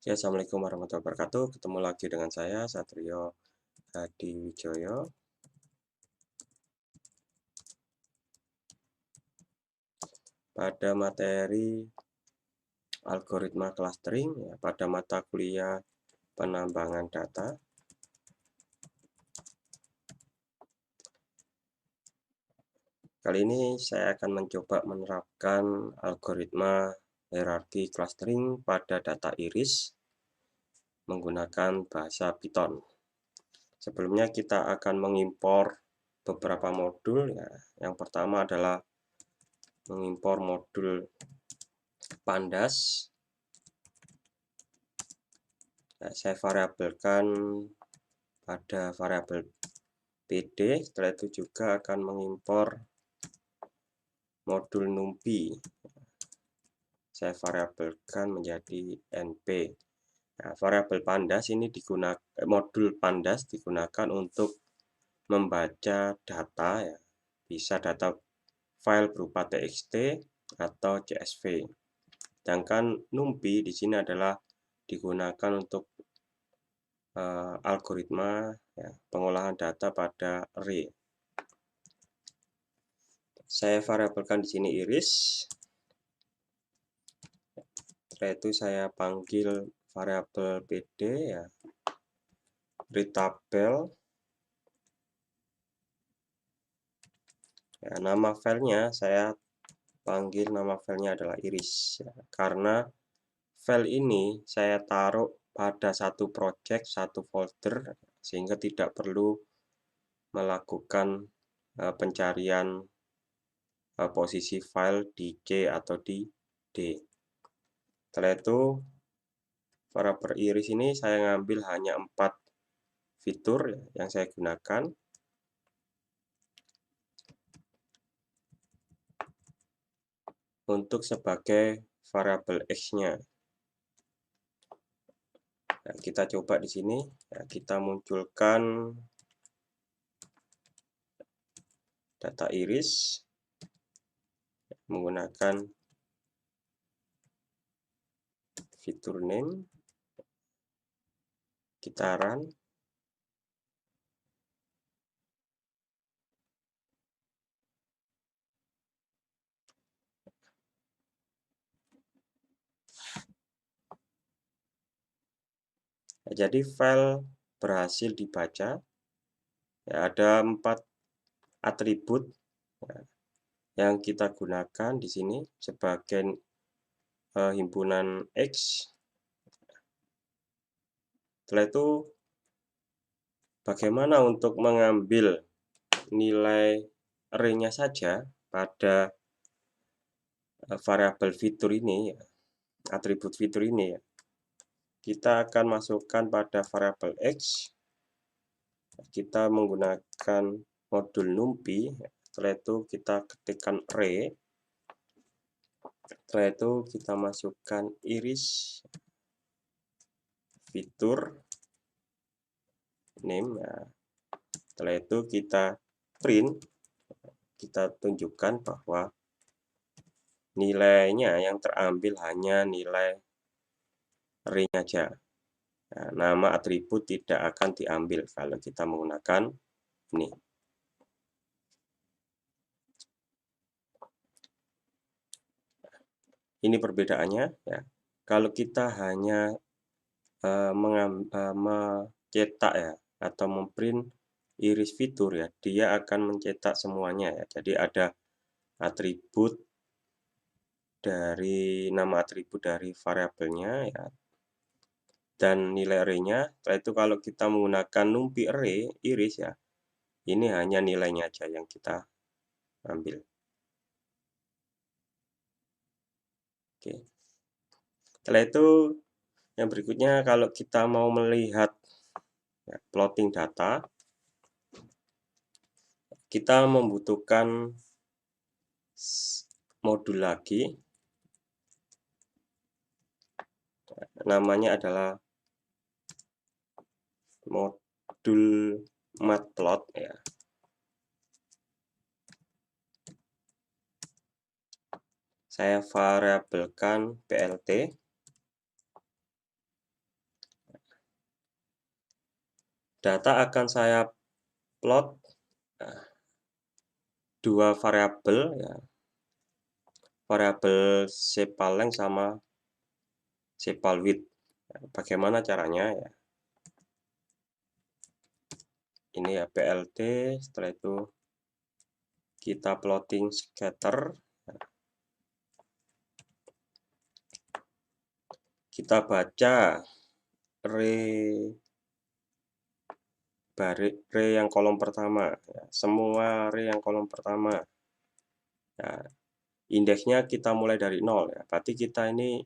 Ya, assalamualaikum warahmatullahi wabarakatuh. Ketemu lagi dengan saya Satrio Hadi Wijoyo. Pada materi algoritma clustering ya, pada mata kuliah penambangan data. Kali ini saya akan mencoba menerapkan algoritma hierarki clustering pada data iris menggunakan bahasa Python. Sebelumnya kita akan mengimpor beberapa modul ya. Yang pertama adalah mengimpor modul pandas. Nah, saya variabelkan pada variabel PD. Setelah itu juga akan mengimpor modul numpy. Saya variabelkan menjadi np. Nah, variabel pandas ini modul pandas digunakan untuk membaca data ya. Bisa data file berupa txt atau csv. Sedangkan numpy di sini adalah digunakan untuk algoritma ya, pengolahan data pada array. Saya variabelkan di sini iris. Setelah itu saya panggil variabel pd ya, read tabel. Ya, nama filenya saya panggil nama filenya adalah iris ya, karena file ini saya taruh pada satu project, satu folder, sehingga tidak perlu melakukan pencarian posisi file di C atau di D. Setelah itu variabel iris ini saya ngambil hanya 4 fitur yang saya gunakan. Untuk sebagai variabel x-nya. Nah, kita coba di sini, ya, kita munculkan data iris menggunakan fitur name. Kita run. Nah, jadi file berhasil dibaca. Ya, ada 4 atribut ya, yang kita gunakan di sini sebagai himpunan X. Setelah itu bagaimana untuk mengambil nilai array-nya saja pada variabel fitur ini ya, atribut fitur ini ya. Kita akan masukkan pada variabel x. Kita menggunakan modul numpy. Setelah itu kita ketikkan array. Setelah itu kita masukkan iris fitur name. Nah, setelah itu kita print. Kita tunjukkan bahwa nilainya yang terambil hanya nilai array-nya saja. Nah, nama atribut tidak akan diambil kalau kita menggunakan ini. Ini perbedaannya ya. Kalau kita hanya mencetak ya atau memprint iris fitur ya, dia akan mencetak semuanya ya. Jadi ada atribut dari nama atribut dari variabelnya ya, dan nilai array-nya. Setelah itu kalau kita menggunakan numpy array iris ya, ini hanya nilainya aja yang kita ambil. Oke. Setelah itu yang berikutnya kalau kita mau melihat ya, plotting data, kita membutuhkan modul lagi. Namanya adalah modul matplot ya. Saya variabelkan plt. Data akan saya plot dua variabel ya, variabel sepal length sama sepal width. Bagaimana caranya ya? Ini ya PLT, setelah itu kita plotting scatter. Kita baca array yang kolom pertama, ya, semua array yang kolom pertama. Ya, indeksnya kita mulai dari 0 ya. Berarti kita ini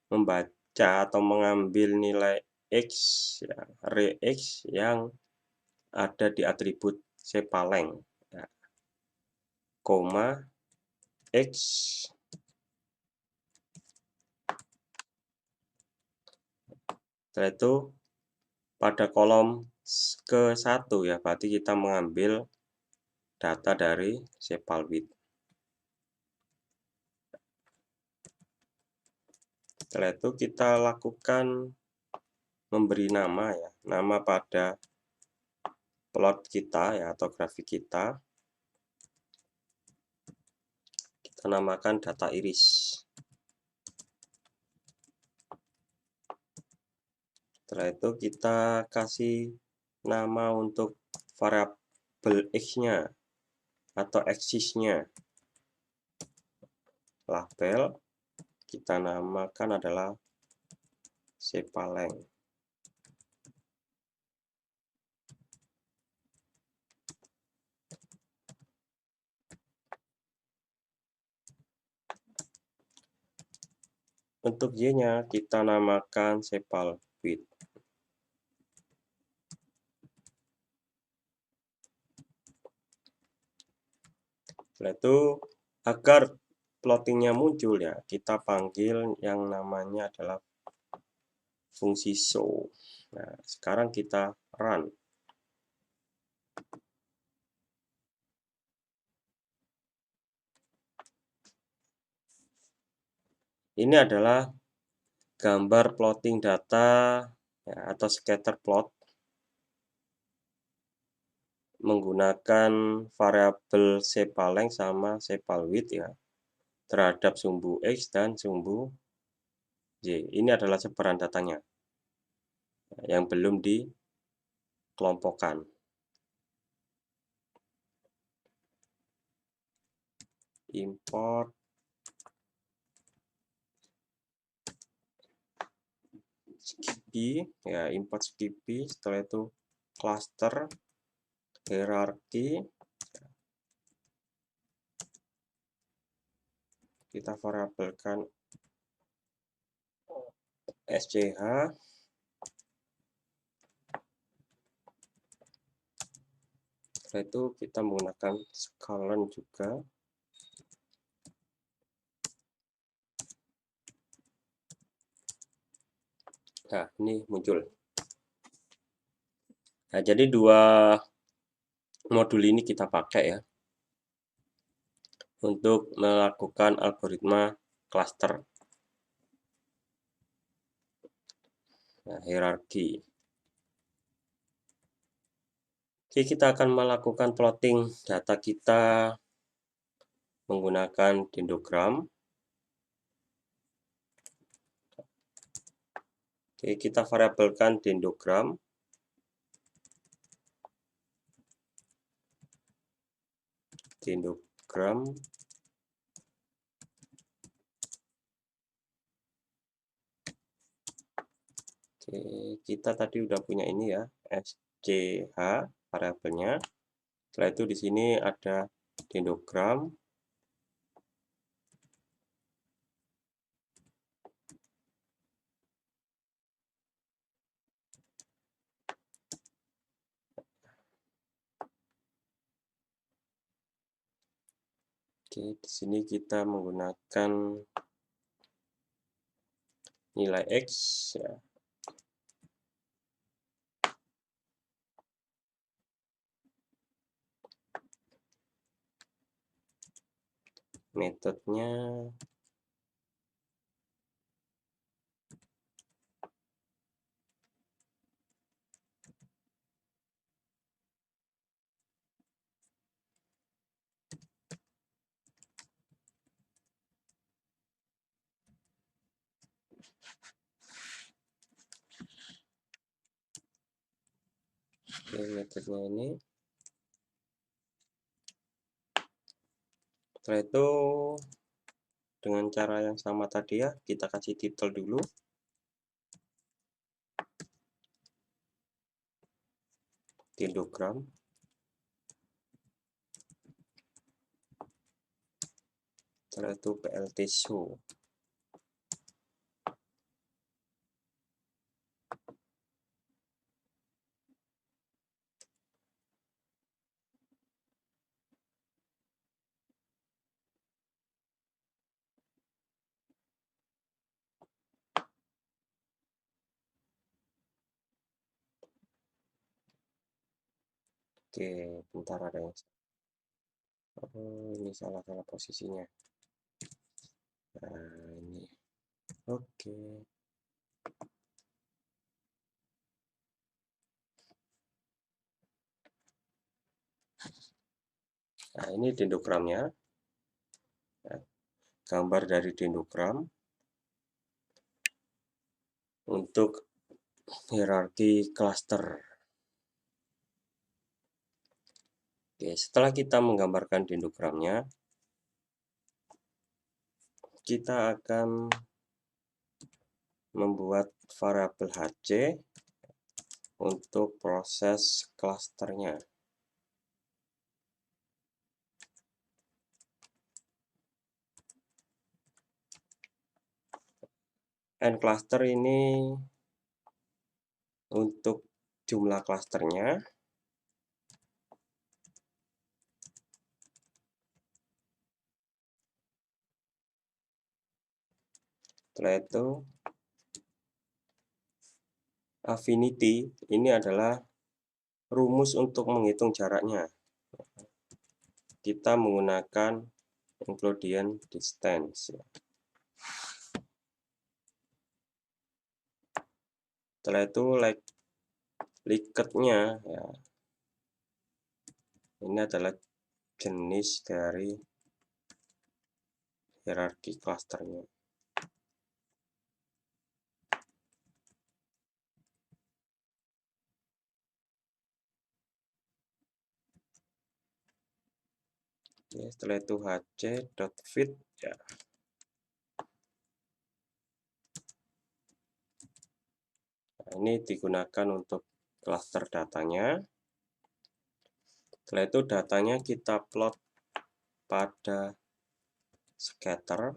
membaca atau mengambil nilai X ya, array X yang ada di atribut sepaleng ya, koma X. Setelah itu pada kolom ke-1 ya, berarti kita mengambil data dari sepal width. Setelah itu kita lakukan memberi nama ya, nama pada plot kita ya atau grafik kita. Kita namakan data iris. Setelah itu kita kasih nama untuk variabel X-nya atau axis-nya. Label kita namakan adalah sepaleng. Untuk Y-nya kita namakan sepal width. Setelah itu agar plottingnya muncul ya, kita panggil yang namanya adalah fungsi show. Nah, sekarang kita run. Ini adalah gambar plotting data ya, atau scatter plot menggunakan variabel sepal length sama sepal width ya terhadap sumbu X dan sumbu Y. Ini adalah sebaran datanya yang belum dikelompokkan. Import Skippy ya, import Skippy, setelah itu cluster hierarchy, kita variabelkan SCH. Setelah itu kita menggunakan scalar juga. Nah, ini muncul. Nah, jadi dua modul ini kita pakai ya untuk melakukan algoritma cluster. Nah, hierarki. Oke, kita akan melakukan plotting data kita menggunakan dendrogram. Oke, kita variabelkan dendrogram. Oke, kita tadi udah punya ini ya, SCH variabelnya. Setelah itu di sini ada dendrogram. Oke, di sini kita menggunakan nilai X ya. Metodenya Oke, metodenya ini. Setelah itu dengan cara yang sama tadi ya, kita kasih title dulu. Dendrogram. Setelah itu plt show. Oke, bentar ada yang ini salah posisinya. Nah, ini. Oke. Nah, ini dendrogramnya. Nah, gambar dari dendrogram untuk hierarki klaster. Oke, setelah kita menggambarkan dendrogramnya, kita akan membuat variabel HC untuk proses klasternya. N cluster ini untuk jumlah klasternya. Setelah itu affinity ini adalah rumus untuk menghitung jaraknya. Kita menggunakan Euclidean distance. Setelah itu Likert-nya ya. Ini adalah jenis dari hierarki klasternya. Ya, setelah itu hc.fit ya. Nah, ini digunakan untuk klaster datanya. Setelah itu datanya kita plot pada scatter.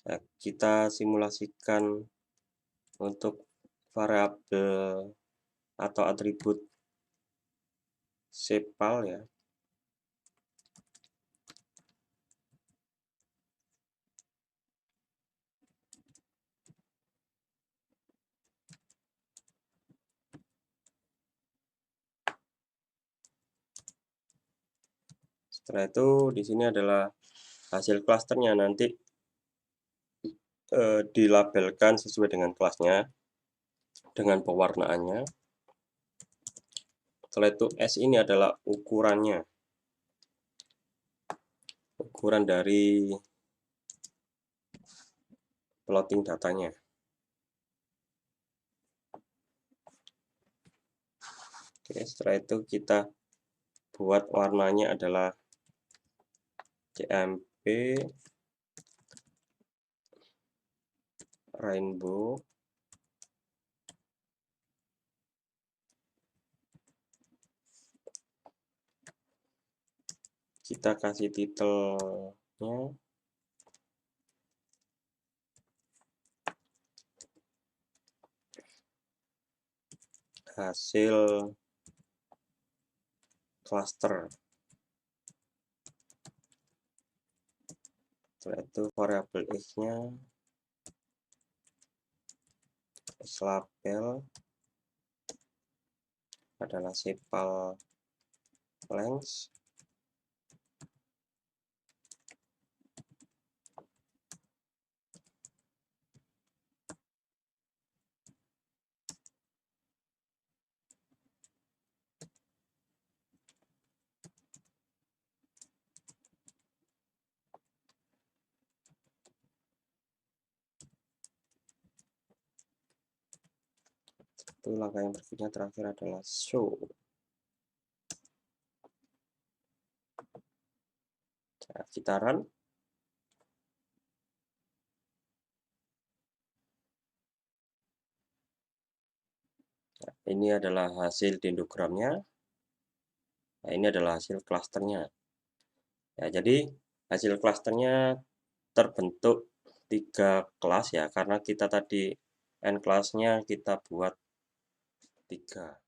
Nah, kita simulasikan untuk variabel atau atribut sepal ya. Setelah itu di sini adalah hasil klasternya, nanti dilabelkan sesuai dengan kelasnya dengan pewarnaannya. Setelah itu S ini adalah ukurannya, ukuran dari plotting datanya. Oke, setelah itu kita buat warnanya adalah CMP rainbow. Kita kasih titelnya hasil cluster. Setelah itu variabel x-nya label adalah sepal length. Itu langkah yang berikutnya terakhir adalah show. Nah, kita run. Nah, ini adalah hasil dendrogramnya. Nah, ini adalah hasil klasternya. Ya, jadi hasil klasternya terbentuk 3 kelas ya, karena kita tadi n kelasnya kita buat 3.